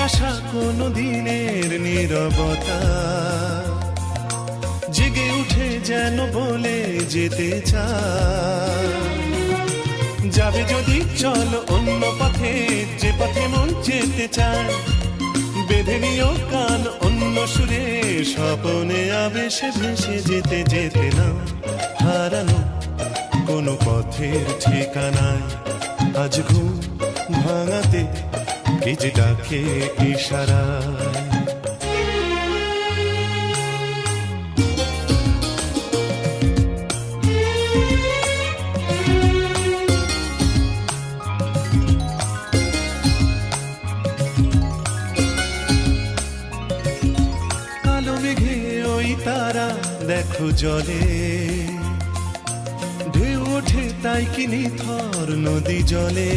আসা কোনো দিনের নীরবতা জেগে উঠে যেন বলে যেতে চায়, যাবে যদি চলো অন্য পথে, যে পথে মন যেতে চায়। বেঁধে নিও কান অন্য সুরে, স্বপনে আবেশে ভেসে যেতে যেতে না হারানো কোনো পথের ঠিকানায়। আজ ঘুম ভাঙাতে কে যে ডাকে ইশারায়। কালো মেঘে ওই তারা দেখো জলে, ঢেউ ওঠে তাই কি নিথর নদী জলে।